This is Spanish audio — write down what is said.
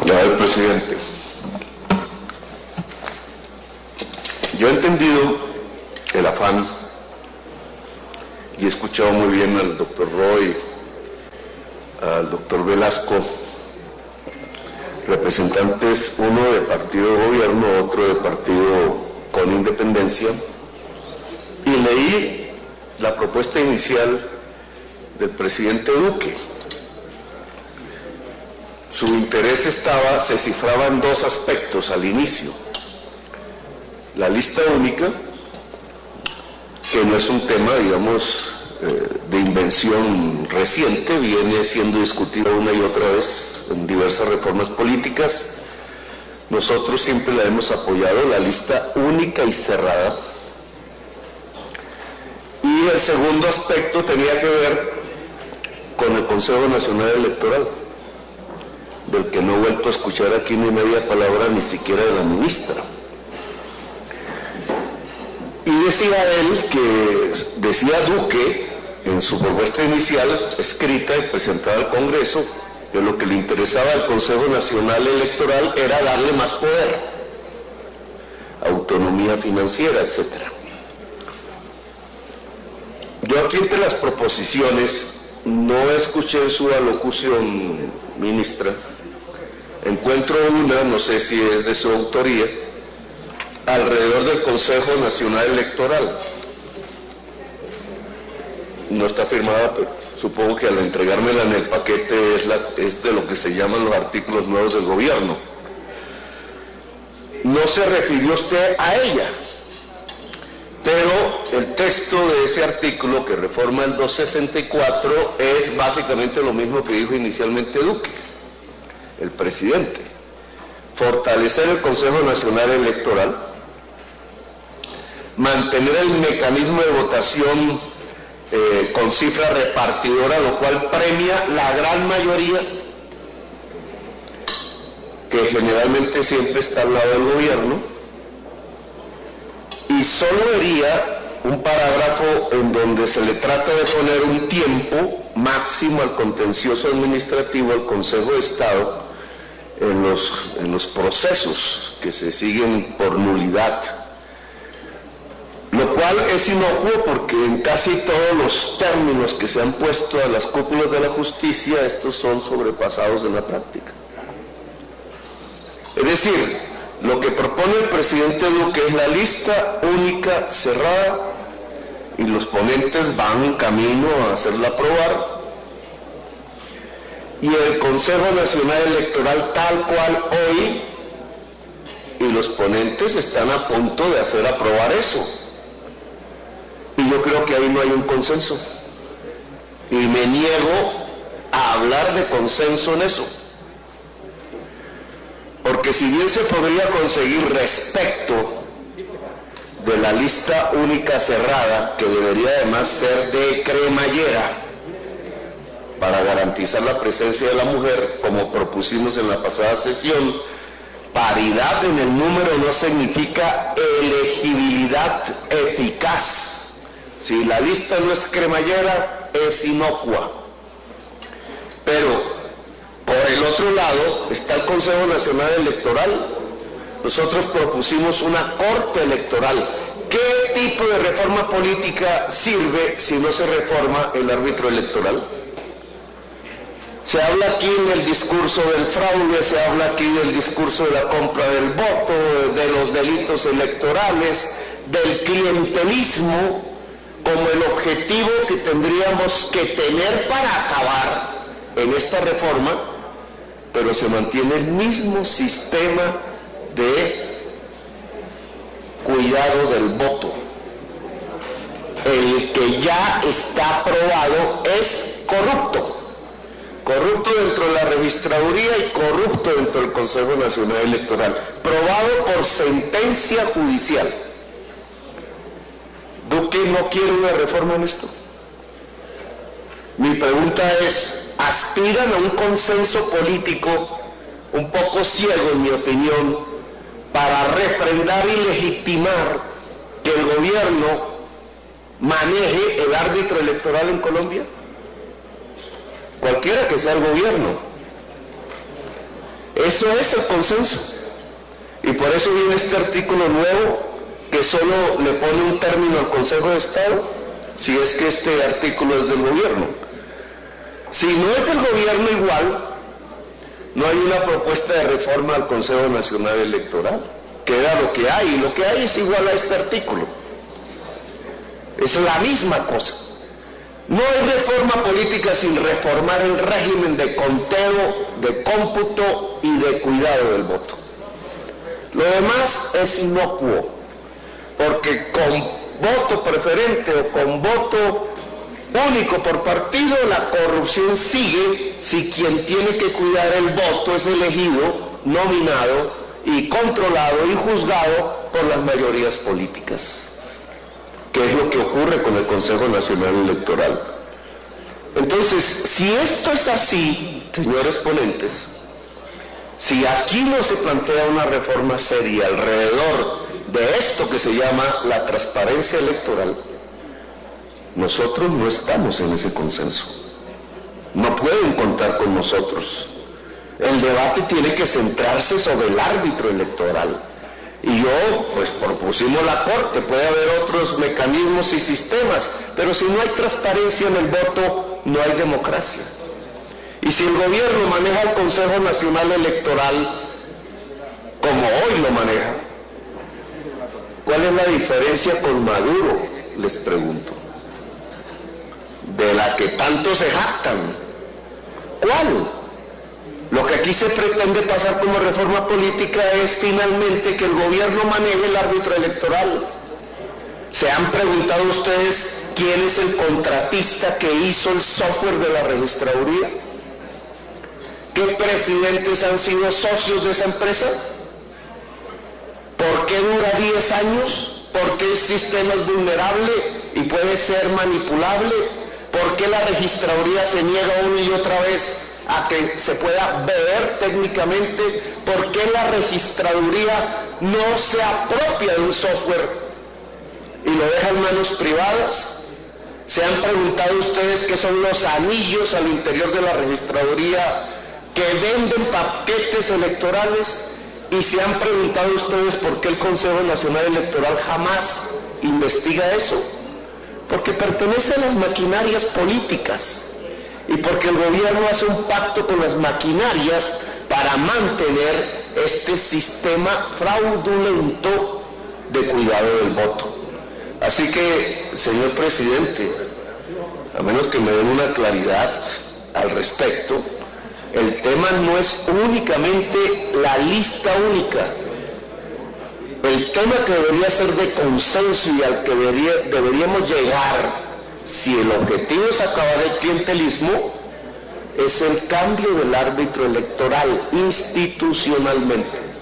Señor presidente, yo he entendido el afán y he escuchado muy bien al doctor Roy, al doctor Velasco, representantes, uno de partido de gobierno, otro de partido con independencia, y leí la propuesta inicial del presidente Duque. Su interés se cifraba en dos aspectos al inicio: la lista única, que no es un tema, digamos, de invención reciente, viene siendo discutido una y otra vez en diversas reformas políticas. Nosotros siempre la hemos apoyado, la lista única y cerrada. Y el segundo aspecto tenía que ver con el Consejo Nacional Electoral, del que no he vuelto a escuchar aquí ni media palabra, ni siquiera de la ministra. Y decía él decía Duque, en su propuesta inicial, escrita y presentada al Congreso, que lo que le interesaba al Consejo Nacional Electoral era darle más poder, autonomía financiera, etcétera. Yo aquí entre las proposiciones no escuché su alocución, ministra. Encuentro una, no sé si es de su autoría, alrededor del Consejo Nacional Electoral. No está firmada, pero supongo que al entregármela en el paquete es de lo que se llaman los artículos nuevos del gobierno. No se refirió usted a ella, pero el texto de ese artículo que reforma el 264 es básicamente lo mismo que dijo inicialmente Duque, el presidente: fortalecer el Consejo Nacional Electoral, mantener el mecanismo de votación con cifra repartidora, lo cual premia la gran mayoría, que generalmente siempre está al lado del gobierno, y solo vería un parágrafo en donde se le trata de poner un tiempo máximo al contencioso administrativo al Consejo de Estado en los procesos que se siguen por nulidad, lo cual es inocuo porque en casi todos los términos que se han puesto a las cúpulas de la justicia, estos son sobrepasados en la práctica. Es decir, lo que propone el presidente Duque es la lista única cerrada, y los ponentes van en camino a hacerla aprobar, y el Consejo Nacional Electoral tal cual hoy, y los ponentes están a punto de hacer aprobar eso. Y yo creo que ahí no hay un consenso, y me niego a hablar de consenso en eso, porque si bien se podría conseguir respecto de la lista única cerrada, que debería además ser de cremallera para garantizar la presencia de la mujer, como propusimos en la pasada sesión, paridad en el número no significa elegibilidad eficaz. Si la lista no es cremallera, es inocua. Pero por el otro lado está el Consejo Nacional Electoral. Nosotros propusimos una corte electoral. ¿Qué tipo de reforma política sirve si no se reforma el árbitro electoral? Se habla aquí en el discurso del fraude, se habla aquí del discurso de la compra del voto, de los delitos electorales, del clientelismo, como el objetivo que tendríamos que tener para acabar en esta reforma, pero se mantiene el mismo sistema de cuidado del voto. El que ya está aprobado es corrupto. Corrupto dentro de la registraduría y corrupto dentro del Consejo Nacional Electoral, probado por sentencia judicial. ¿Duque no quiere una reforma en esto? Mi pregunta es: ¿aspiran a un consenso político un poco ciego, en mi opinión, para refrendar y legitimar que el gobierno maneje el árbitro electoral en Colombia? Cualquiera que sea el gobierno. Eso es el consenso. Y por eso viene este artículo nuevo que solo le pone un término al Consejo de Estado, si es que este artículo es del gobierno. Si no es del gobierno, igual no hay una propuesta de reforma al Consejo Nacional Electoral. Queda lo que hay, y lo que hay es igual a este artículo. Es la misma cosa. No hay reforma política sin reformar el régimen de conteo, de cómputo y de cuidado del voto. Lo demás es inocuo, porque con voto preferente o con voto único por partido, la corrupción sigue si quien tiene que cuidar el voto es elegido, nominado y controlado y juzgado por las mayorías políticas, que es lo que ocurre con el Consejo Nacional Electoral. Entonces, si esto es así, señores ponentes, si aquí no se plantea una reforma seria alrededor de esto que se llama la transparencia electoral, nosotros no estamos en ese consenso. No pueden contar con nosotros. El debate tiene que centrarse sobre el árbitro electoral. Y yo, pues propusimos la Corte, puede haber otros mecanismos y sistemas, pero si no hay transparencia en el voto, no hay democracia. Y si el gobierno maneja el Consejo Nacional Electoral como hoy lo maneja, ¿cuál es la diferencia con Maduro? Les pregunto. De la que tanto se jactan. ¿Cuál? Lo que aquí se pretende pasar como reforma política es finalmente que el gobierno maneje el árbitro electoral. ¿Se han preguntado ustedes quién es el contratista que hizo el software de la registraduría? ¿Qué presidentes han sido socios de esa empresa? ¿Por qué dura 10 años? ¿Por qué el sistema es vulnerable y puede ser manipulable? ¿Por qué la registraduría se niega una y otra vez a que se pueda ver técnicamente? ¿Por qué la registraduría no se apropia de un software y lo deja en manos privadas? ¿Se han preguntado ustedes qué son los anillos al interior de la registraduría que venden paquetes electorales? ¿Y se han preguntado ustedes por qué el Consejo Nacional Electoral jamás investiga eso? Porque pertenece a las maquinarias políticas y porque el gobierno hace un pacto con las maquinarias para mantener este sistema fraudulento de cuidado del voto. Así que, señor presidente, a menos que me den una claridad al respecto, el tema no es únicamente la lista única. El tema que debería ser de consenso y al que deberíamos llegar, si el objetivo es acabar el clientelismo, es el cambio del árbitro electoral institucionalmente.